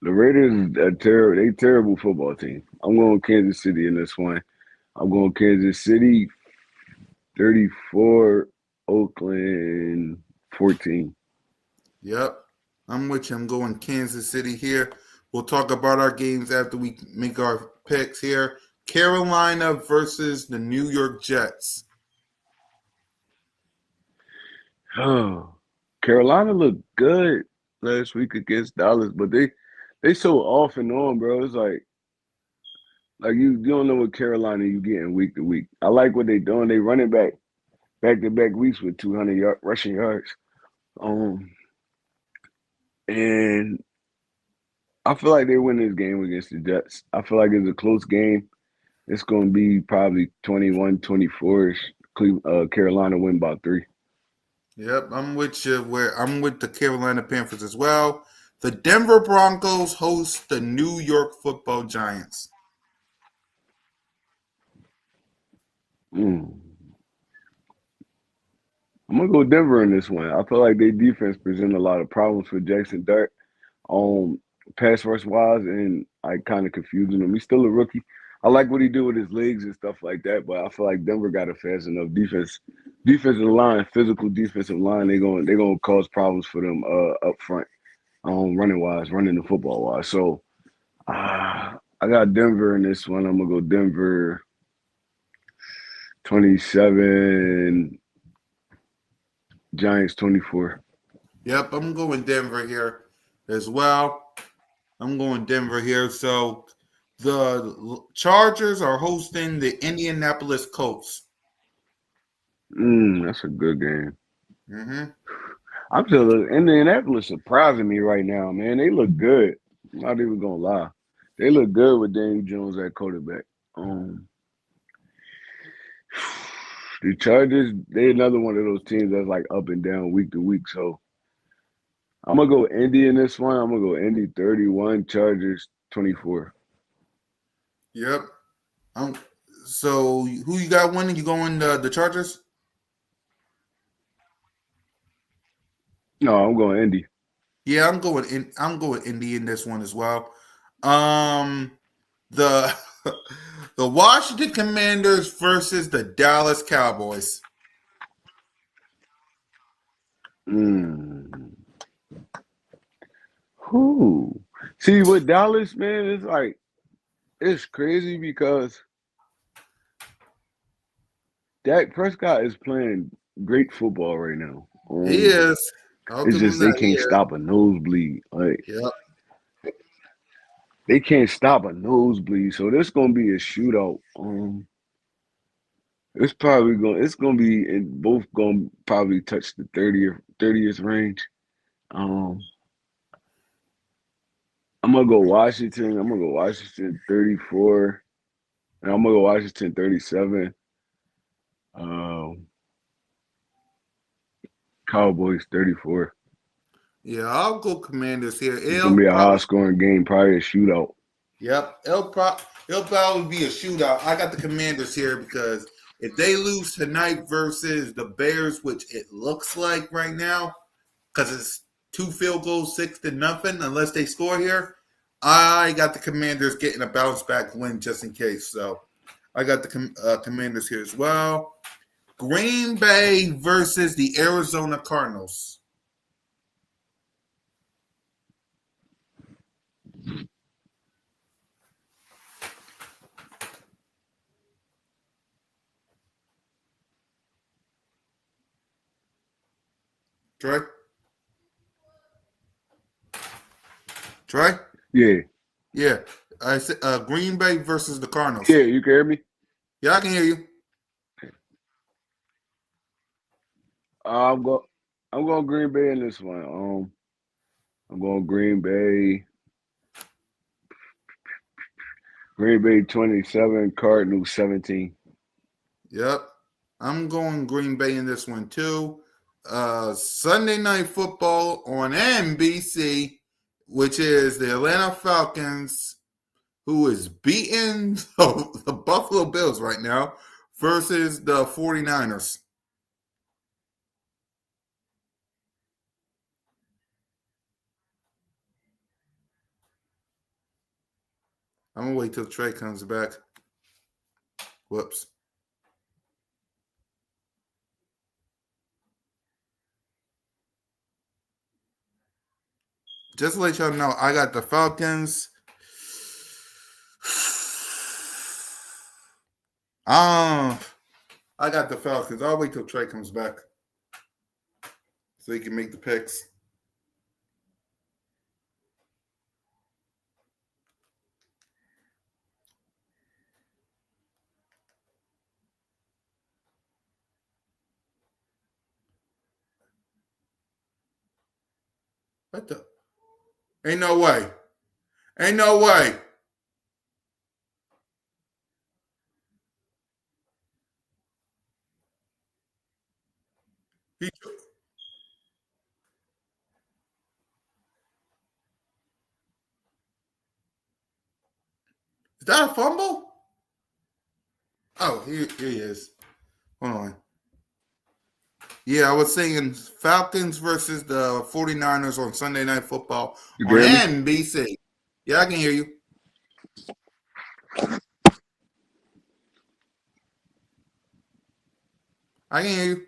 The Raiders are terrible football team. I'm going Kansas City in this one. I'm going Kansas City 34, Oakland 14. Yep. I'm with you. I'm going Kansas City here. We'll talk about our games after we make our picks here. Carolina versus the New York Jets. Oh, Carolina looked good last week against Dallas, but they so off and on, bro. It's like you don't know what Carolina you getting week to week. I like what they doing. They running back to back weeks with 200 rushing yards. Um, and I feel like they win this game against the Jets. I feel like it's a close game. It's going to be probably 21-24ish. Carolina win by 3. Yep, I'm with you. I'm with the Carolina Panthers as well. The Denver Broncos host the New York Football Giants. Mm. I'm gonna go Denver in this one. I feel like their defense present a lot of problems for Jackson Dart on pass rush wise, and I kind of confusing him. He's still a rookie. I like what he do with his legs and stuff like that, but I feel like Denver got a fast enough defensive line, physical defensive line. They're gonna cause problems for them up front, running the football wise. So I got Denver in this one. I'm gonna go Denver 27, Giants 24. Yep, I'm going Denver here as well. I'm going Denver here. So the Chargers are hosting the Indianapolis Colts. That's a good game. Mm-hmm. I'm just Indianapolis surprising me right now, man. They look good. I'm not even gonna lie. They look good with Daniel Jones at quarterback. Um, the Chargers, they another one of those teams that's like up and down week to week. So I'm gonna go Indy in this one. I'm gonna go Indy 31, Chargers 24. Yep. So who you got winning? You going the Chargers? No, I'm going Indy. Yeah, I'm going Indy in this one as well. Um, the the Washington Commanders versus the Dallas Cowboys. Mm. Who? See, with Dallas, man, it's crazy because Dak Prescott is playing great football right now. He is. I'll It's give him just they that. He can't is. stop a nosebleed. Like Yep. they can't stop a nosebleed. So there's gonna be a shootout. It's gonna be in both gonna probably touch the 30th range. Um I'm gonna go Washington. I'm gonna go Washington 34. And I'm gonna go Washington 37. Um, Cowboys 34. Yeah, I'll go Commanders here. It's gonna be a high scoring game, probably a shootout. Yep, it'll probably be a shootout. I got the Commanders here because if they lose tonight versus the Bears, which it looks like right now, because it's 2 field goals, 6-0, unless they score here, I got the Commanders getting a bounce back win just in case. So I got the Commanders here as well. Green Bay versus the Arizona Cardinals. Troy? Troy? Yeah. Yeah. I said Green Bay versus the Cardinals. Yeah, you can hear me? Yeah, I can hear you. I'm go I'm going Green Bay in this one. I'm going Green Bay. Green Bay 27, Cardinals 17. Yep. I'm going Green Bay in this one too. Sunday Night Football on NBC, which is the Atlanta Falcons, who is beating the Buffalo Bills right now, versus the 49ers. I'm going to wait till Trey comes back. Whoops. Just to let y'all know, I got the Falcons. I got the Falcons. I'll wait till Trey comes back so he can make the picks. What the? Ain't no way. Ain't no way. He, is that a fumble? Oh, here he is. Hold on. Yeah, I was saying Falcons versus the 49ers on Sunday Night Football You can on hear me? NBC. Yeah, I can hear you. I can hear you.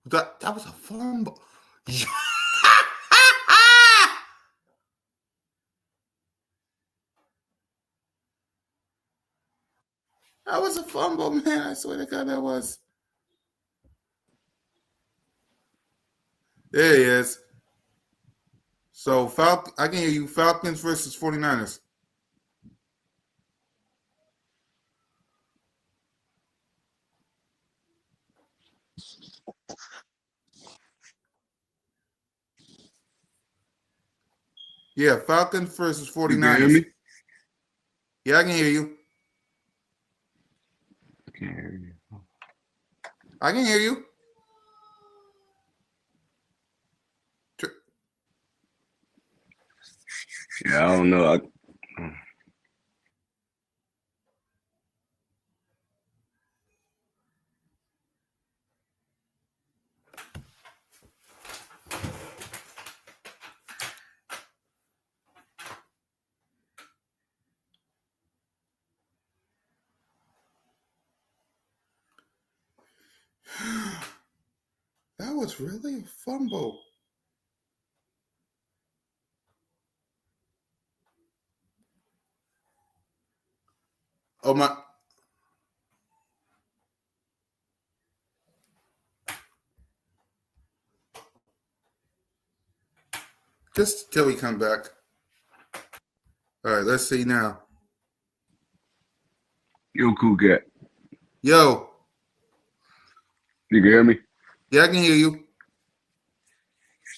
That was a fumble. That was a fumble, man. I swear to God, that was. There he is. So I can hear you. Falcons versus 49ers. Yeah, Falcons versus You can hear 49ers. me? Yeah, I can hear you. I can't hear you. I can hear you. Yeah, I don't know. That was really a fumble. Oh my! Just till he come back. All right, let's see now. Yo, cool cat. Yo, You can hear me? yeah, I can hear you.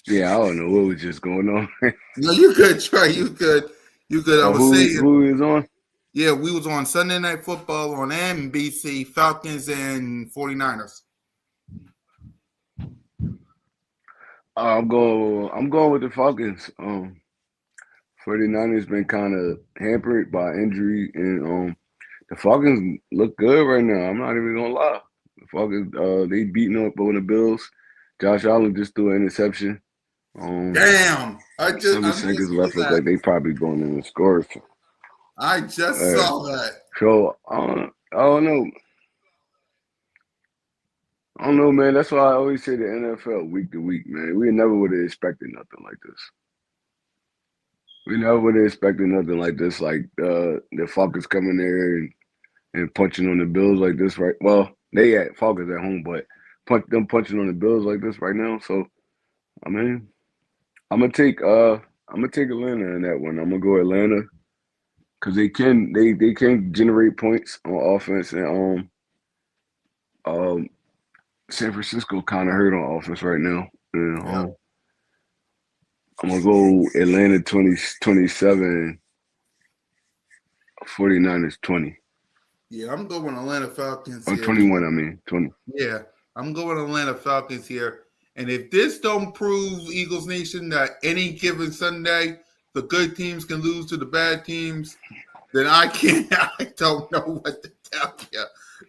Yeah, I don't know what was just going on. No, you good, Trey. You good. You good. I was saying, who is on? yeah, we was on Sunday Night Football on NBC, Falcons and 49ers. I'm going with the Falcons. 49ers been kind of hampered by injury, and the Falcons look good right now. I'm not even gonna lie. The Falcons, they beating up on the Bills. Josh Allen just threw an interception. Damn. I 7 missed seconds left. Look that. like they probably going in the score. I just saw that. So I don't know. I don't know, man. That's why I always say the NFL week to week, man. We never would have expected nothing like this. We never would have expected nothing like this. Like the Falcons coming there and punching on the Bills like this, right? Well, they at Falcons at home, but punching on the Bills like this right now. So I mean, I'm gonna take Atlanta in that one. I'm gonna go Atlanta because they can generate points on offense, and San Francisco kind of hurt on offense right now. And, Yeah. I'm gonna go Atlanta 27, 49ers 20. Yeah, I'm going Atlanta Falcons Or here. 21, I mean 20. Yeah, I'm going Atlanta Falcons here. And if this don't prove, Eagles Nation, that any given Sunday the good teams can lose to the bad teams, then I don't know what to tell you.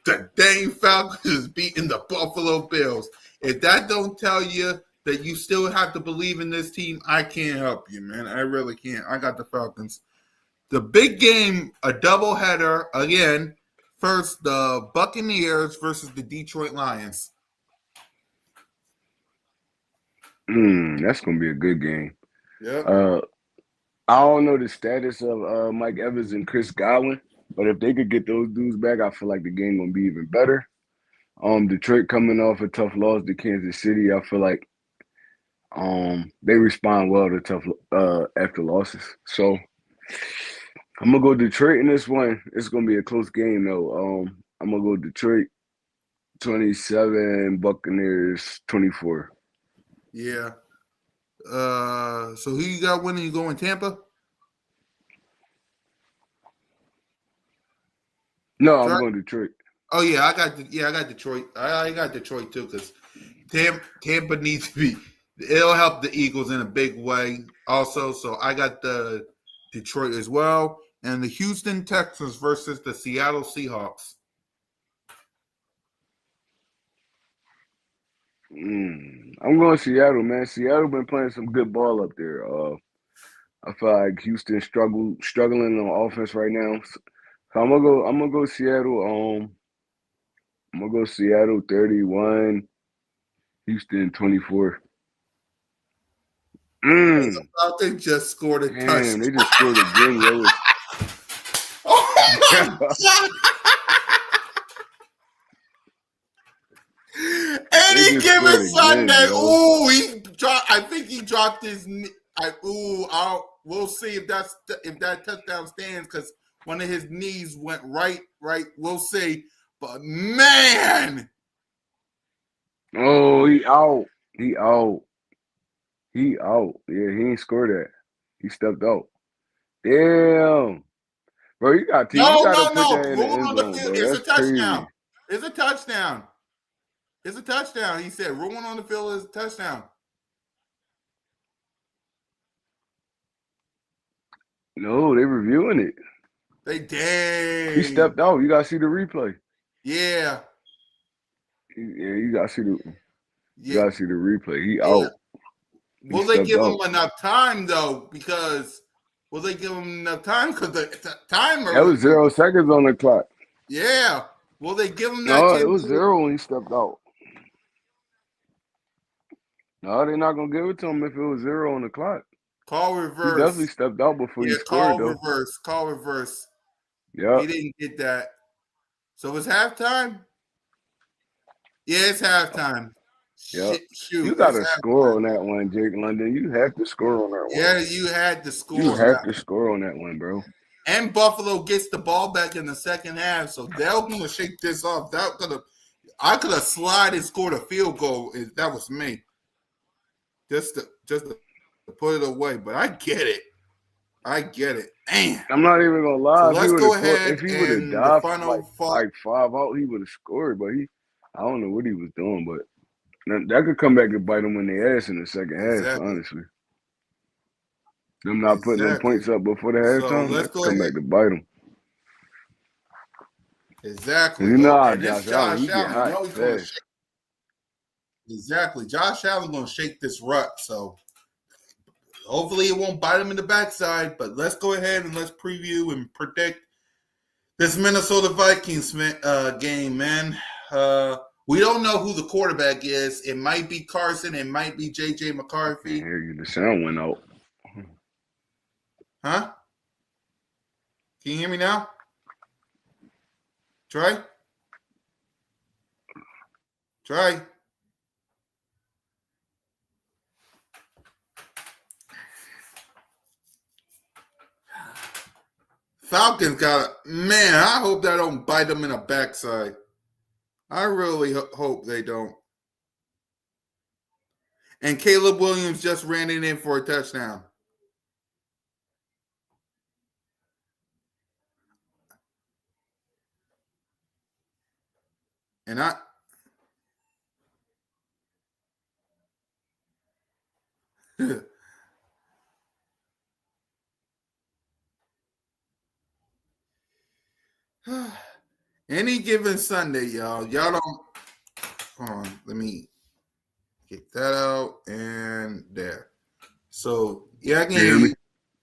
The dang Falcons is beating the Buffalo Bills. If that don't tell you that you still have to believe in this team, I can't help you, man. I really can't. I got the Falcons. The big game, a doubleheader again. First, the Buccaneers versus the Detroit Lions. That's gonna be a good game. Yep. I don't know the status of Mike Evans and Chris Godwin, but if they could get those dudes back, I feel like the game gonna be even better. Detroit coming off a tough loss to Kansas City, I feel like they respond well to tough after losses. So I'm gonna go Detroit in this one. It's gonna be a close game though. I'm gonna go Detroit 27, Buccaneers 24. Yeah. So who you got winning? You going Tampa? No, I'm Detroit? going Detroit. Oh yeah, I got Detroit. I got Detroit too because Tampa needs to be. It'll help the Eagles in a big way also. So I got the Detroit as well, and the Houston Texans versus the Seattle Seahawks. I'm going Seattle, man. Seattle been playing some good ball up there. I feel like Houston struggling on offense right now. So I'm gonna go Seattle. I'm gonna go Seattle 31, Houston 24. They just scored a Damn, touchdown. they just scored again, yo. Oh my God. Any just given scored again, Sunday, yo. he dropped. I think he dropped his knee. We'll see if that touchdown stands because one of his knees went right. We'll see. But man, Oh, he out. He out. He out. Yeah, he ain't scored that. He stepped out. Damn. Bro, you gotta put no, that in the rolling end on the zone, field. bro. It's a That's crazy. touchdown. It's a touchdown. It's a touchdown. He said, rolling on the field is a touchdown. No, they reviewing it. They dang. He stepped out. You gotta see the replay. Yeah. Yeah, you gotta see the Yeah. replay. He Yeah. out. Will they give him enough time though? Because will they give him enough time? Because the timer. That was 0 seconds on the clock. Yeah. Will they give him that No, chance? it was 0 when he stepped out. No, they're not gonna give it to him if it was 0 on the clock. Call He reverse. definitely stepped out before he scored, call though. reverse. Call reverse. Yeah. He didn't get that. So it's halftime? Yeah, it's halftime. Yep. You shoot, got to exactly. score on that one, Jake London. You have to score on that one. Yeah, you had to You score on have that. to score on that one, bro. And Buffalo gets the ball back in the second half, so they're going to shake this off. I could have slid and scored a field goal if that was me, just to put it away. But I get it. Man. I'm not even gonna So lie. If he let's would go have caught, ahead if he would have and the died from final thought. like 5 out, he would have scored. But I don't know what he was doing. But that could come back and bite him in the ass in the second half. Exactly. Honestly, them not putting them Exactly. points up before the So halftime, let's that could go come ahead. back to bite him. Exactly. And you know how And this Josh Allen, he Josh get Allen, you hot know he's going to fast. shake. Exactly. Josh Allen going to shake this rut. So hopefully it won't bite him in the backside. But let's go ahead and let's preview and predict this Minnesota Vikings game, man. We don't know who the quarterback is. It might be Carson. It might be J.J. I McCarthy. can't hear you. The sound went out. Huh? Can you hear me now? Trey? Falcons got it. Man, I hope that don't bite them in the backside. I really hope they don't. And Caleb Williams just ran it in for a touchdown. And any given Sunday, y'all don't. Hold on, let me get that out and there. So yeah, I can hear you.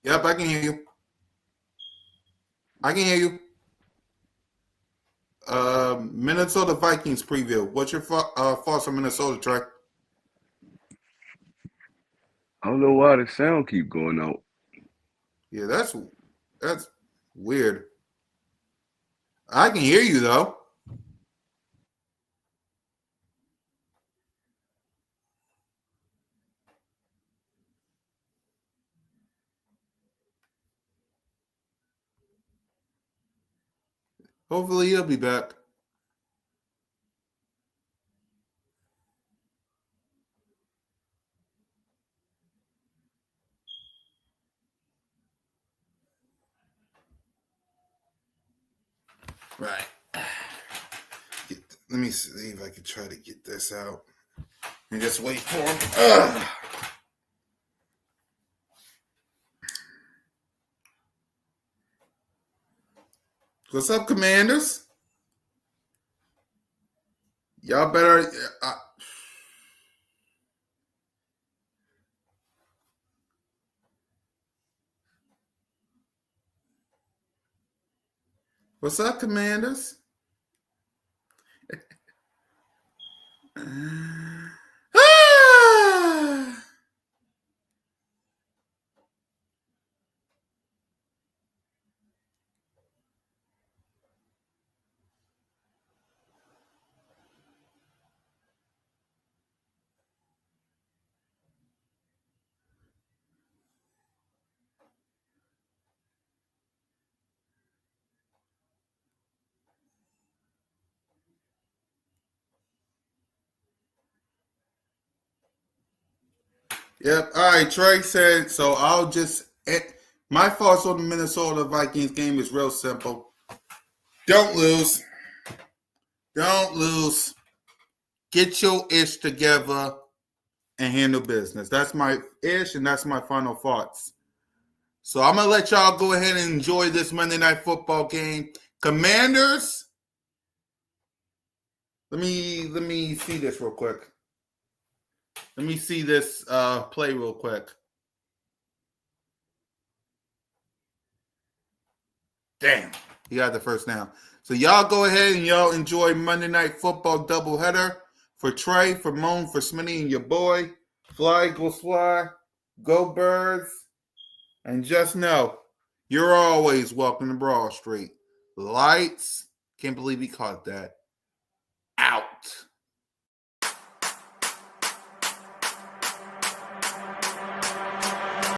Yep, I can hear you. Minnesota Vikings preview. What's your thoughts on Minnesota, Trey? I don't know why the sound keep going out. Yeah, that's weird. I can hear you though. Hopefully he'll be back. Right. Let me see if I can try to get this out. And just wait for him. Ugh. What's up, Commanders? Y'all better. What's up, Commanders? Yep. All right. Trey said so. I'll just. My thoughts on the Minnesota Vikings game is real simple. Don't lose. Get your ish together and handle business. That's my ish, and that's my final thoughts. So I'm gonna let y'all go ahead and enjoy this Monday Night Football game. Commanders. Let me see this real quick. Let me see this play real quick. Damn, he got the first down. So y'all go ahead and y'all enjoy Monday Night Football doubleheader for Trey, for Moan, for Smitty, and your boy. Fly, Eagles fly. Go Birds. And just know, you're always welcome to Broad Street. Lights. Can't believe he caught that. Out.